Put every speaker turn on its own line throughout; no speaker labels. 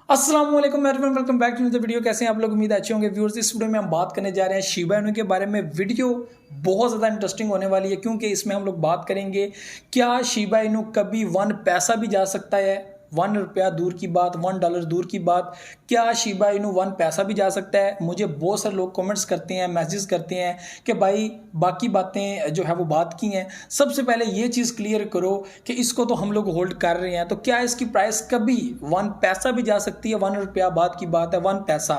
अस्सलाम वालेकुम everyone, welcome back to the video. कैसे हैं आप लोग? उम्मीद अच्छे होंगे व्यूअर्स। इस वीडियो में हम बात करने जा रहे हैं शिबा इनू के बारे में। वीडियो बहुत ज़्यादा इंटरेस्टिंग होने वाली है क्योंकि इसमें हम लोग बात करेंगे क्या शिबा इनू कभी 1 पैसा भी जा सकता है। 1 रुपया दूर की बात, $1 दूर की बात, क्या शिबा इनू 1 पैसा भी जा सकता है। मुझे बहुत सारे लोग कमेंट्स करते हैं, मैसेज करते हैं कि भाई बाकी बातें जो है वो बात की हैं। सबसे पहले ये चीज़ क्लियर करो कि इसको तो हम लोग होल्ड कर रहे हैं, तो क्या इसकी प्राइस कभी 1 पैसा भी जा सकती है। 1 रुपया बात की बात है, 1 पैसा।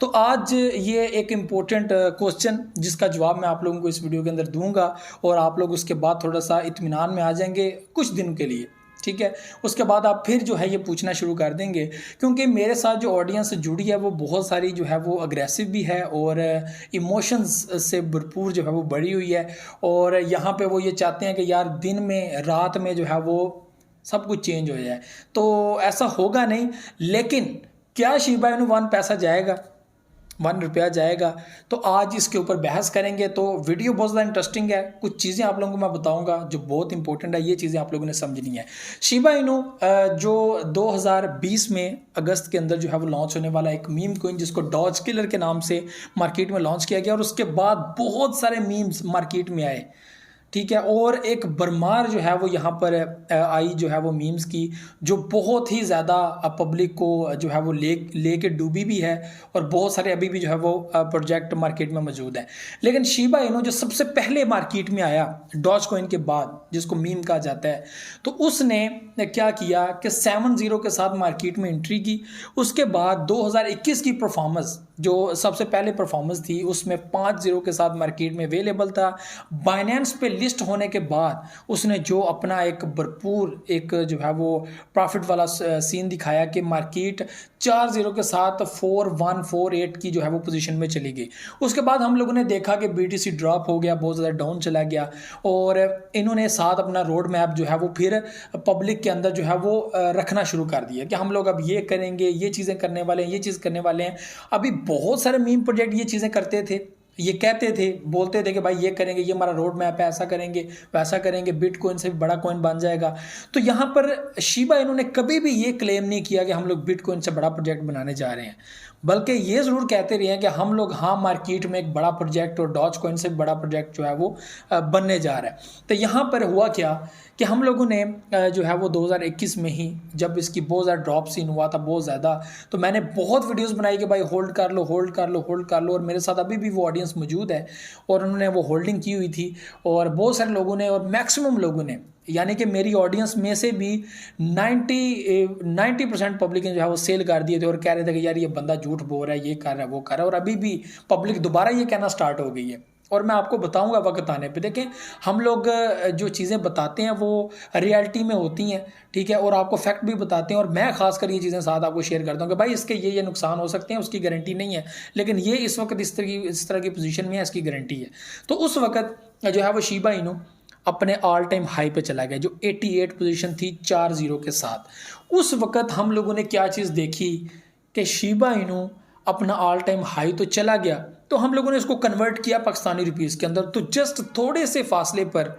तो आज ये एक इम्पोर्टेंट क्वेश्चन जिसका जवाब मैं आप लोगों को इस वीडियो के अंदर दूंगा और आप लोग उसके बाद थोड़ा सा इत्मीनान में आ जाएंगे कुछ दिनों के लिए, ठीक है। उसके बाद आप फिर जो है ये पूछना शुरू कर देंगे क्योंकि मेरे साथ जो ऑडियंस जुड़ी है वो बहुत सारी जो है वो अग्रेसिव भी है और इमोशंस से भरपूर जो है वो बढ़ी हुई है। और यहाँ पे वो ये चाहते हैं कि यार दिन में रात में जो है वो सब कुछ चेंज हो जाए। तो ऐसा होगा नहीं, लेकिन क्या शिबा इनू 1 पैसा जाएगा, 1 रुपया जाएगा? तो आज इसके ऊपर बहस करेंगे। तो वीडियो बहुत ज़्यादा इंटरेस्टिंग है। कुछ चीज़ें आप लोगों को मैं बताऊंगा जो बहुत इंपॉर्टेंट है, ये चीज़ें आप लोगों ने समझनी है। शिबा इनू जो 2020 में अगस्त के अंदर जो है वो लॉन्च होने वाला एक मीम कोइन जिसको डॉज किलर के नाम से मार्केट में लॉन्च किया गया और उसके बाद बहुत सारे मीम्स मार्केट में आए, ठीक है। और एक भरमार जो है वो यहाँ पर आई जो है वो मीम्स की, जो बहुत ही ज़्यादा पब्लिक को जो है वो लेके डूबी भी है और बहुत सारे अभी भी जो है वो प्रोजेक्ट मार्केट में मौजूद है। लेकिन शिबा इनू जो सबसे पहले मार्केट में आया डॉज कॉइन के बाद, जिसको मीम कहा जाता है, तो उसने क्या किया कि 7-0 के साथ मार्केट में एंट्री की। उसके बाद 2021 की परफॉर्मेंस जो सबसे पहले परफॉर्मेंस थी उसमें 5-0 के साथ मार्केट में अवेलेबल था। बाइनेंस पे लिस्ट होने के बाद उसने जो अपना एक भरपूर एक जो है वो प्रॉफिट वाला सीन दिखाया कि मार्केट 4-0 के साथ 4148 की जो है वो पोजीशन में चली गई। उसके बाद हम लोगों ने देखा कि बीटीसी ड्रॉप हो गया, बहुत ज़्यादा डाउन चला गया और इन्होंने साथ अपना रोड मैप जो है वो फिर पब्लिक के अंदर जो है वो रखना शुरू कर दिया कि हम लोग अब ये करेंगे, ये चीज़ें करने वाले हैं, ये चीज़ करने वाले हैं। अभी बहुत सारे मीम प्रोजेक्ट ये चीज़ें करते थे, ये कहते थे, बोलते थे कि भाई ये करेंगे, ये हमारा रोड मैप है, ऐसा करेंगे वैसा करेंगे, बिटकॉइन से भी बड़ा कॉइन बन जाएगा। तो यहाँ पर शिबा इन्होंने कभी भी ये क्लेम नहीं किया कि हम लोग बिटकॉइन से बड़ा प्रोजेक्ट बनाने जा रहे हैं, बल्कि ये ज़रूर कहते रहे हैं कि हम लोग हाँ मार्केट में एक बड़ा प्रोजेक्ट और डॉज कॉइन से बड़ा प्रोजेक्ट जो है वो बनने जा रहा है। तो यहाँ पर हुआ क्या कि हम लोगों ने जो है वो 2021 में ही जब इसकी बहुत ज़्यादा ड्रॉप सीन हुआ था, बहुत ज़्यादा, तो मैंने बहुत वीडियोस बनाई कि भाई होल्ड कर लो, होल्ड कर लो, होल्ड कर लो। और मेरे साथ अभी भी वो ऑडियंस मौजूद है और उन्होंने वो होल्डिंग की हुई थी और बहुत सारे लोगों ने और मैक्सिमम लोगों ने, यानी कि मेरी ऑडियंस में से भी 90% पब्लिक ने जो है वो सेल कर दिए थे और कह रहे थे कि यार ये बंदा झूठ बोल रहा है, ये कर रहा है, वो कर रहा है। और अभी भी पब्लिक दोबारा ये कहना स्टार्ट हो गई है और मैं आपको बताऊंगा वक्त आने पे। देखें, हम लोग जो चीज़ें बताते हैं वो रियलिटी में होती हैं, ठीक है, और आपको फैक्ट भी बताते हैं। और मैं खासकर ये चीज़ें साथ आपको शेयर करता हूँ कि भाई इसके ये नुकसान हो सकते हैं, उसकी गारंटी नहीं है, लेकिन ये इस वक्त इस तरह की पोजीशन में है, इसकी गारंटी है। तो उस वक्त जो है वो शिबा इनू अपने ऑल टाइम हाई पे चला गया जो 88 पोजीशन थी 4-0 के साथ। उस वक्त हम लोगों ने क्या चीज़ देखी कि शिबा इनू अपना ऑल टाइम हाई तो चला गया, तो हम लोगों ने इसको कन्वर्ट किया पाकिस्तानी रुपीस के अंदर, तो जस्ट थोड़े से फासले पर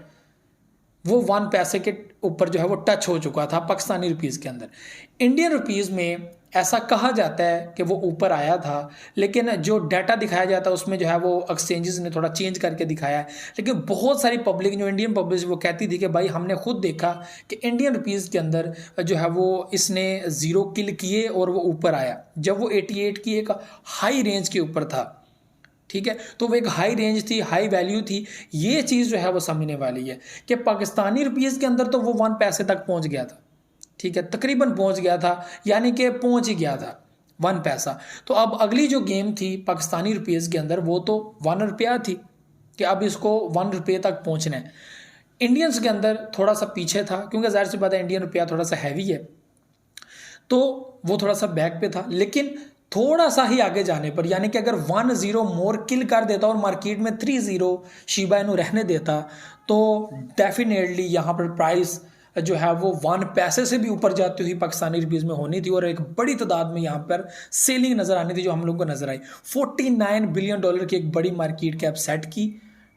वो 1 पैसे के ऊपर जो है वो टच हो चुका था पाकिस्तानी रुपीस के अंदर। इंडियन रुपीस में ऐसा कहा जाता है कि वो ऊपर आया था, लेकिन जो डाटा दिखाया जाता है उसमें जो है वो एक्सचेंजेस ने थोड़ा चेंज करके दिखाया है। लेकिन बहुत सारी पब्लिक, जो इंडियन पब्लिक, वो कहती थी कि भाई हमने खुद देखा कि इंडियन रुपीज़ के अंदर जो है वो इसने 0 किल किए और वो ऊपर आया जब वो 88 की एक हाई रेंज के ऊपर था, ठीक है। तो वो एक हाई रेंज थी, हाई वैल्यू थी। ये चीज़ जो है वो समझने वाली है कि पाकिस्तानी रुपीज़ के अंदर तो वो 1 पैसे तक पहुंच गया था, ठीक है, तकरीबन पहुंच गया था, यानी कि पहुंच ही गया था 1 पैसा। तो अब अगली जो गेम थी पाकिस्तानी रुपीज़ के अंदर वो तो 1 रुपया थी कि अब इसको 1 रुपये तक पहुंचना है। इंडियंस के अंदर थोड़ा सा पीछे था क्योंकि ज़ाहिर सी बात है इंडियन रुपया थोड़ा सा हैवी है, तो वो थोड़ा सा बैक पे था। लेकिन थोड़ा सा ही आगे जाने पर, यानी कि अगर 1-0 मोर किल कर देता और मार्केट में 3-0 शिबा इनू रहने देता, तो डेफिनेटली यहाँ पर प्राइस जो है वो 1 पैसे से भी ऊपर जाती हुई पाकिस्तानी रुपीज़ में होनी थी और एक बड़ी तादाद में यहाँ पर सेलिंग नज़र आनी थी जो हम लोग को नजर आई। $49 बिलियन की एक बड़ी मार्केट कैप सेट की,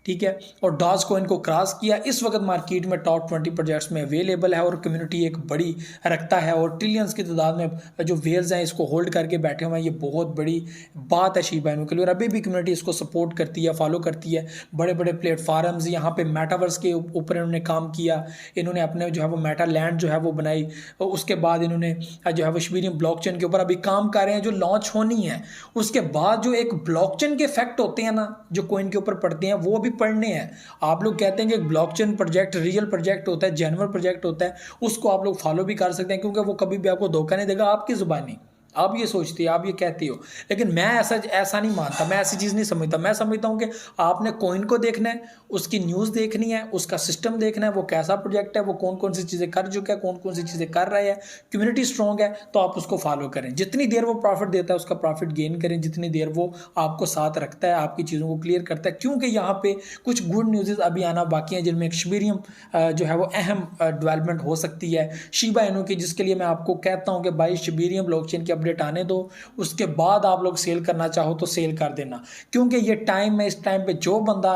ठीक है, और डॉज कॉइन को क्रॉस किया। इस वक्त मार्केट में टॉप 20 प्रोजेक्ट्स में अवेलेबल है और कम्युनिटी एक बड़ी रखता है और ट्रिलियंस की तादाद में जो वेल्स हैं इसको होल्ड करके बैठे हुए हैं। ये बहुत बड़ी बात है शिबा इनू के लिए और अभी भी कम्युनिटी इसको सपोर्ट करती है, फॉलो करती है। बड़े बड़े प्लेटफार्म्स यहाँ पे मेटावर्स के ऊपर इन्होंने काम किया, इन्होंने अपने जो है वो मेटा लैंड जो है वो बनाई, और उसके बाद इन्होंने जो है वो शिबेरियम ब्लॉकचेन के ऊपर अभी काम कर रहे हैं जो लॉन्च होनी है। उसके बाद जो एक ब्लॉकचेन के इफेक्ट होते हैं ना जो कॉइन के ऊपर पड़ते हैं वो अभी पढ़ने हैं। आप लोग कहते हैं कि ब्लॉकचेन प्रोजेक्ट रियल प्रोजेक्ट होता है, जेन्युइन प्रोजेक्ट होता है, उसको आप लोग फॉलो भी कर सकते हैं क्योंकि वो कभी भी आपको धोखा नहीं देगा आपकी जुबानी। आप ये सोचती है, आप ये कहती हो, लेकिन मैं ऐसा नहीं मानता, मैं ऐसी चीज़ नहीं समझता। मैं समझता हूँ कि आपने कॉइन को देखना है, उसकी न्यूज़ देखनी है, उसका सिस्टम देखना है, वो कैसा प्रोजेक्ट है, वो कौन कौन सी चीज़ें कर चुका है, कौन कौन सी चीज़ें कर रहा है, कम्युनिटी स्ट्रॉन्ग है तो आप उसको फॉलो करें। जितनी देर वो प्रॉफिट देता है उसका प्रॉफिट गेन करें, जितनी देर वो आपको साथ रखता है, आपकी चीज़ों को क्लियर करता है, क्योंकि यहाँ पे कुछ गुड न्यूज़ अभी आना बाकी हैं जिनमें एक शिबेरियम जो है वो अहम डेवलपमेंट हो सकती है शिबा इनू की, जिसके लिए मैं आपको कहता हूँ कि भाई शिबेरियम ब्लॉकचेन की अपडेट आने दो, उसके बाद आप लोग सेल करना चाहो तो सेल कर देना, क्योंकि ये टाइम है। इस टाइम पे जो बंदा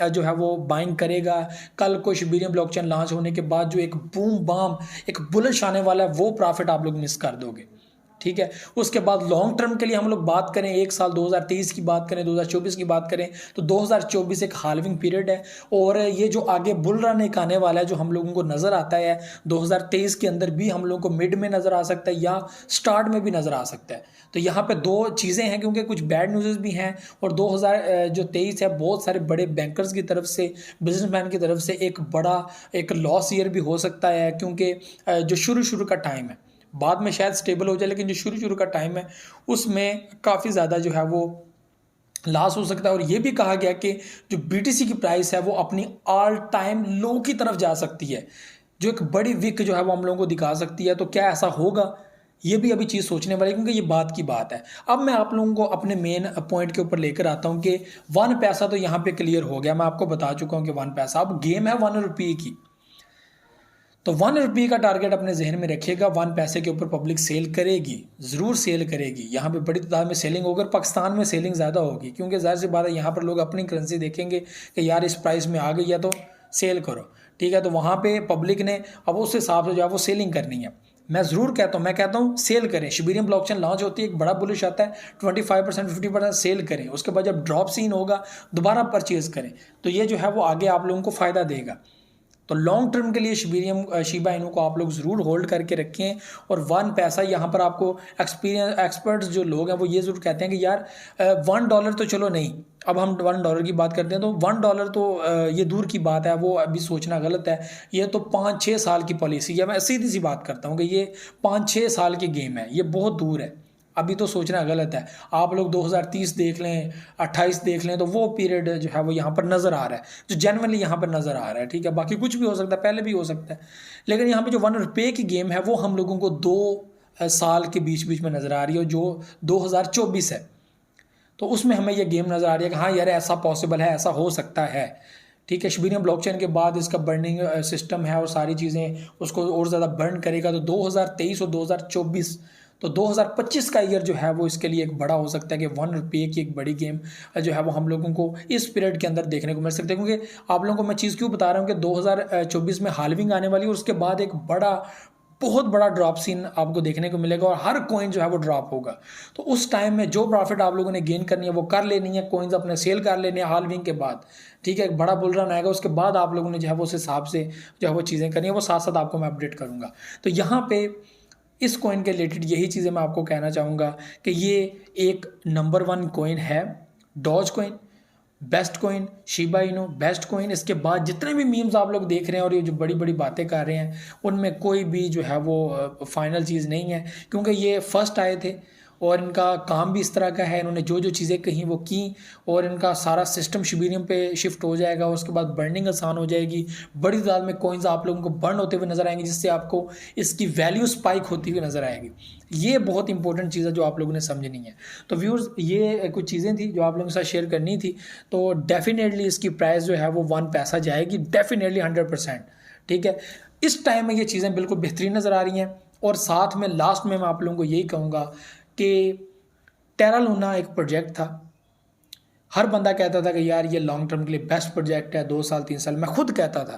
जो है वो बाइंग करेगा, कल को शिबेरियम ब्लॉकचेन लॉन्च होने के बाद जो एक बूम बाम एक बुलिश आने वाला है वो प्रॉफिट आप लोग मिस कर दोगे। ठीक है, उसके बाद लॉन्ग टर्म के लिए हम लोग बात करें, एक साल 2023 की बात करें, 2024 की बात करें तो 2024 एक हाल्विंग पीरियड है और ये जो आगे बुल रन एक आने वाला है जो हम लोगों को नज़र आता है 2023 के अंदर भी हम लोगों को मिड में नज़र आ सकता है या स्टार्ट में भी नज़र आ सकता है। तो यहाँ पे दो चीज़ें हैं क्योंकि कुछ बैड न्यूज़ भी हैं और 2023 है बहुत सारे बड़े बैंकर्स की तरफ से, बिजनेसमैन की तरफ से एक बड़ा एक लॉस ईयर भी हो सकता है, क्योंकि जो शुरू का टाइम है, बाद में शायद स्टेबल हो जाए, लेकिन जो शुरू का टाइम है उसमें काफ़ी ज़्यादा जो है वो लॉस हो सकता है। और ये भी कहा गया कि जो BTC की प्राइस है वो अपनी ऑल टाइम लो की तरफ जा सकती है, जो एक बड़ी विक जो है वो हम लोगों को दिखा सकती है। तो क्या ऐसा होगा, ये भी अभी चीज़ सोचने वाली, क्योंकि ये बात की बात है। अब मैं आप लोगों को अपने मेन पॉइंट के ऊपर लेकर आता हूँ कि 1 पैसा तो यहाँ पे क्लियर हो गया, मैं आपको बता चुका हूँ कि 1 पैसा, अब गेम है 1 रुपये की। तो 1 रुपये का टारगेट अपने जहन में रखिएगा। 1 पैसे के ऊपर पब्लिक सेल करेगी, ज़रूर सेल करेगी। यहाँ पे बड़ी तादाद में सेलिंग होगी, पाकिस्तान में सेलिंग ज़्यादा होगी क्योंकि ज़ाहिर सी बात है यहाँ पर लोग अपनी करेंसी देखेंगे कि यार इस प्राइस में आ गई है तो सेल करो। ठीक है, तो वहाँ पे पब्लिक ने अब उस हिसाब से जो है वो सेलिंग करनी है। मैं ज़रूर कहता हूँ, मैं कहता हूँ सेल करें। शिबेरियम ब्लॉकचेन लॉन्च होती है, एक बड़ा बुलिश आता है, 25% 50% सेल करें। उसके बाद जब ड्रॉप सीन होगा दोबारा परचेज़ करें, तो ये जो है वो आगे आप लोगों को फ़ायदा देगा। तो लॉन्ग टर्म के लिए शिबा इनू को आप लोग ज़रूर होल्ड करके रखें। और 1 पैसा यहाँ पर आपको एक्सपर्ट्स जो लोग हैं वो ये ज़रूर कहते हैं कि यार $1 तो चलो नहीं, अब हम $1 की बात करते हैं तो $1 तो ये दूर की बात है, वो अभी सोचना गलत है। ये तो 5-6 साल की पॉलिसी है। मैं सीधी सी बात करता हूँ कि ये 5-6 साल की गेम है, ये बहुत दूर है, अभी तो सोचना गलत है। आप लोग 2030 देख लें, 28 देख लें, तो वो पीरियड जो है वो यहाँ पर नज़र आ रहा है, जो जेन्युइनली यहाँ पर नज़र आ रहा है। ठीक है, बाकी कुछ भी हो सकता है, पहले भी हो सकता है, लेकिन यहाँ पे जो 1 रुपये की गेम है वो हम लोगों को 2 साल के बीच में नज़र आ रही है, जो 2024 है। तो उसमें हमें यह गेम नज़र आ रही है कि हाँ यार ऐसा पॉसिबल है, ऐसा हो सकता है। ठीक है, शिबेरियम ब्लॉकचेन के बाद इसका बर्निंग सिस्टम है और सारी चीज़ें उसको और ज़्यादा बर्न करेगा। तो 2023 और 2024 तो 2025 का ईयर जो है वो इसके लिए एक बड़ा हो सकता है कि 1 रुपये की एक बड़ी गेम जो है वो हम लोगों को इस पीरियड के अंदर देखने को मिल सकता है। क्योंकि आप लोगों को मैं चीज़ क्यों बता रहा हूँ कि 2024 में हाल्विंग आने वाली है और उसके बाद एक बहुत बड़ा ड्रॉप सीन आपको देखने को मिलेगा और हर कॉइन जो है वो ड्रॉप होगा। तो उस टाइम में जो प्रॉफिट आप लोगों ने गेन करनी है वो कर लेनी है, कॉइन्स अपने सेल कर लेने हैं हाल्विंग के बाद। ठीक है, एक बड़ा बुल रन आएगा, उसके बाद आप लोगों ने जो है वो उस हिसाब से जो है वो चीज़ें करनी है, वो साथ साथ आपको मैं अपडेट करूँगा। तो यहाँ पे इस कॉइन के रिलेटेड यही चीज़ें मैं आपको कहना चाहूँगा कि ये एक नंबर 1 कॉइन है, Doge coin best coin, Shiba Inu best coin. इसके बाद जितने भी मीम्स आप लोग देख रहे हैं और ये जो बड़ी बड़ी बातें कर रहे हैं उनमें कोई भी जो है वो फाइनल चीज़ नहीं है, क्योंकि ये फर्स्ट आए थे और इनका काम भी इस तरह का है। इन्होंने जो जो चीज़ें कहीं वो की और इनका सारा सिस्टम शिबेरियम पे शिफ्ट हो जाएगा, उसके बाद बर्निंग आसान हो जाएगी, बड़ी तादाद में कॉइन्स आप लोगों को बर्न होते हुए नजर आएंगे, जिससे आपको इसकी वैल्यू स्पाइक होती हुई नजर आएगी। ये बहुत इंपॉर्टेंट चीज़ है जो आप लोगों ने समझनी है। तो व्यूअर्स, ये कुछ चीज़ें थी जो आप लोगों के साथ शेयर करनी थी। तो डेफिनेटली इसकी प्राइस जो है वो 1 पैसा जाएगी, डेफिनेटली 100%। ठीक है, इस टाइम में ये चीज़ें बिल्कुल बेहतरीन नज़र आ रही हैं। और साथ में लास्ट में मैं आप लोगों को यही कहूँगा कि टेरा लूना एक प्रोजेक्ट था, हर बंदा कहता था कि यार ये लॉन्ग टर्म के लिए बेस्ट प्रोजेक्ट है, 2 साल 3 साल, मैं खुद कहता था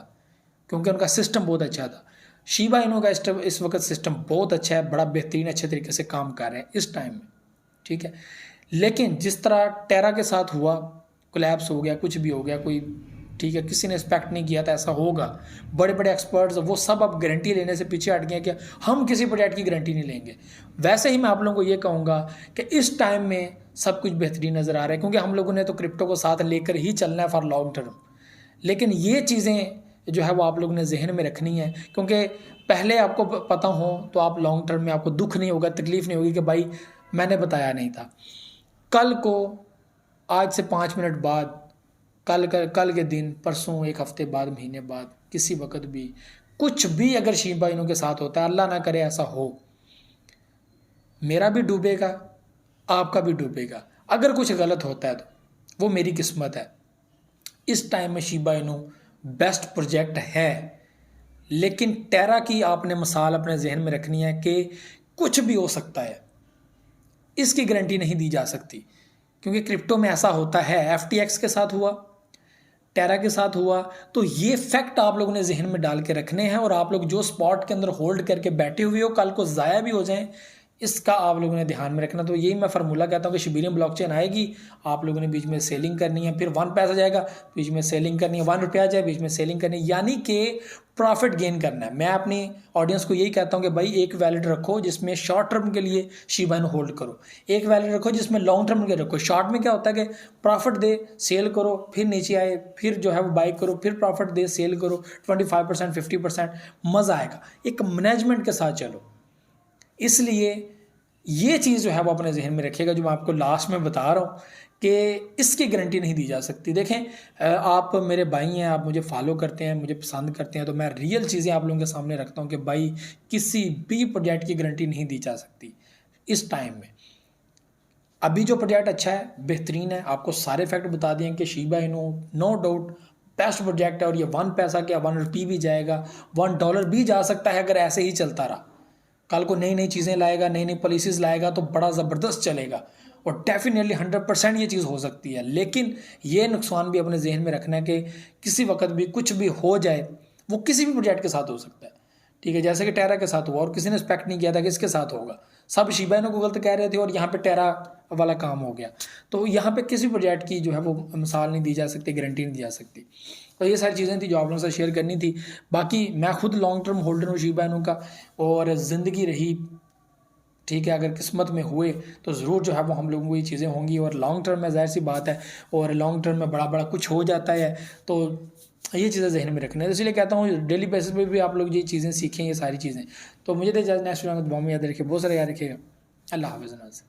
क्योंकि उनका सिस्टम बहुत अच्छा था। शिबा इनू का इस वक्त सिस्टम बहुत अच्छा है, बड़ा बेहतरीन अच्छे तरीके से काम कर रहे हैं इस टाइम में, ठीक है। लेकिन जिस तरह टेरा के साथ हुआ, कोलैप्स हो गया, कुछ भी हो गया, कोई ठीक है, किसी ने एक्सपेक्ट नहीं किया था ऐसा होगा। बड़े बड़े एक्सपर्ट्स वो सब अब गारंटी लेने से पीछे हट गए कि हम किसी प्रोजेक्ट की गारंटी नहीं लेंगे। वैसे ही मैं आप लोगों को ये कहूँगा कि इस टाइम में सब कुछ बेहतरीन नज़र आ रहा है, क्योंकि हम लोगों ने तो क्रिप्टो को साथ लेकर ही चलना है फॉर लॉन्ग टर्म। लेकिन ये चीज़ें जो है वो आप लोगों ने जहन में रखनी है, क्योंकि पहले आपको पता हो तो आप लॉन्ग टर्म में आपको दुख नहीं होगा, तकलीफ़ नहीं होगी कि भाई मैंने बताया नहीं था। कल को, आज से 5 मिनट बाद, कल के दिन, परसों, एक हफ्ते बाद, महीने बाद, किसी वक्त भी कुछ भी अगर शिबा इनू के साथ होता है, अल्लाह ना करे ऐसा हो, मेरा भी डूबेगा, आपका भी डूबेगा। अगर कुछ गलत होता है तो वो मेरी किस्मत है। इस टाइम में शिबा इनू बेस्ट प्रोजेक्ट है, लेकिन टेरा की आपने मिसाल अपने जहन में रखनी है कि कुछ भी हो सकता है, इसकी गारंटी नहीं दी जा सकती, क्योंकि क्रिप्टो में ऐसा होता है। FTX के साथ हुआ, टेरा के साथ हुआ, तो ये फैक्ट आप लोगों ने जहन में डाल के रखने हैं। और आप लोग जो स्पॉट के अंदर होल्ड करके बैठे हुए हो, कल को ज़ाया भी हो जाएं, इसका आप लोगों ने ध्यान में रखना। तो यही मैं फार्मूला कहता हूँ कि शिबेरियम ब्लॉकचेन आएगी, आप लोगों ने बीच में सेलिंग करनी है, फिर 1 पैसा जाएगा, बीच में सेलिंग करनी है, 1 रुपया जाए, बीच में सेलिंग करनी है, यानी कि प्रॉफिट गेन करना है। मैं अपनी ऑडियंस को यही कहता हूँ कि भाई एक वैलेट रखो जिसमें शॉर्ट टर्म के लिए शिबा इनू होल्ड करो, एक वैलेट रखो जिसमें लॉन्ग टर्म के रखो। शॉर्ट में क्या होता है कि प्रॉफिट दे, सेल करो, फिर नीचे आए, फिर जो है वो बाई करो, फिर प्रॉफिट दे, सेल करो, 25%, 50%, मज़ा आएगा। एक मैनेजमेंट के साथ चलो। इसलिए ये चीज़ जो है वो अपने जहन में रखिएगा, जो मैं आपको लास्ट में बता रहा हूँ कि इसकी गारंटी नहीं दी जा सकती। देखें, आप मेरे भाई हैं, आप मुझे फॉलो करते हैं, मुझे पसंद करते हैं, तो मैं रियल चीज़ें आप लोगों के सामने रखता हूँ कि भाई किसी भी प्रोजेक्ट की गारंटी नहीं दी जा सकती इस टाइम में। अभी जो प्रोजेक्ट अच्छा है, बेहतरीन है, आपको सारे फैक्ट बता दिए कि Shiba Inu no doubt best project है। और ये 1 पैसा क्या 1 रुपये भी जाएगा, $1 भी जा सकता है अगर ऐसे ही चलता रहा। कल को नई नई चीज़ें लाएगा, नई नई पॉलिसीज़ लाएगा तो बड़ा ज़बरदस्त चलेगा, और डेफिनेटली 100% ये चीज़ हो सकती है। लेकिन ये नुकसान भी अपने जहन में रखना है कि किसी वक्त भी कुछ भी हो जाए, वो किसी भी प्रोजेक्ट के साथ हो सकता है, ठीक है। जैसे कि टेरा के साथ हुआ, और किसी ने एक्सपेक्ट नहीं किया था कि इसके साथ होगा, सब शिबा इनू को गलत कह रहे थे, और यहाँ पे टेरा वाला काम हो गया। तो यहाँ पे किसी प्रोजेक्ट की जो है वो मिसाल नहीं दी जा सकती, गारंटी नहीं दी जा सकती। तो ये सारी चीज़ें थी जो आप लोगों से शेयर करनी थी। बाकी मैं खुद लॉन्ग टर्म होल्डर हूँ शिबा इनू का, और ज़िंदगी रही, ठीक है, अगर किस्मत में हुए तो ज़रूर जो है वो हम लोगों को ये चीज़ें होंगी। और लॉन्ग टर्म में ज़ाहिर सी बात है, और लॉन्ग टर्म में बड़ा बड़ा कुछ हो जाता है, तो ये चीज़ें जहन में रखना है। इसलिए कहता हूँ डेली बेसिस पे भी आप लोग ये चीज़ें सीखें, ये सारी चीज़ें। तो मुझे तो नेक्स्ट वीडियो में दुआ में याद रखिए, बहुत सारे याद रखिएगा। अल्लाह हाफ़िज़।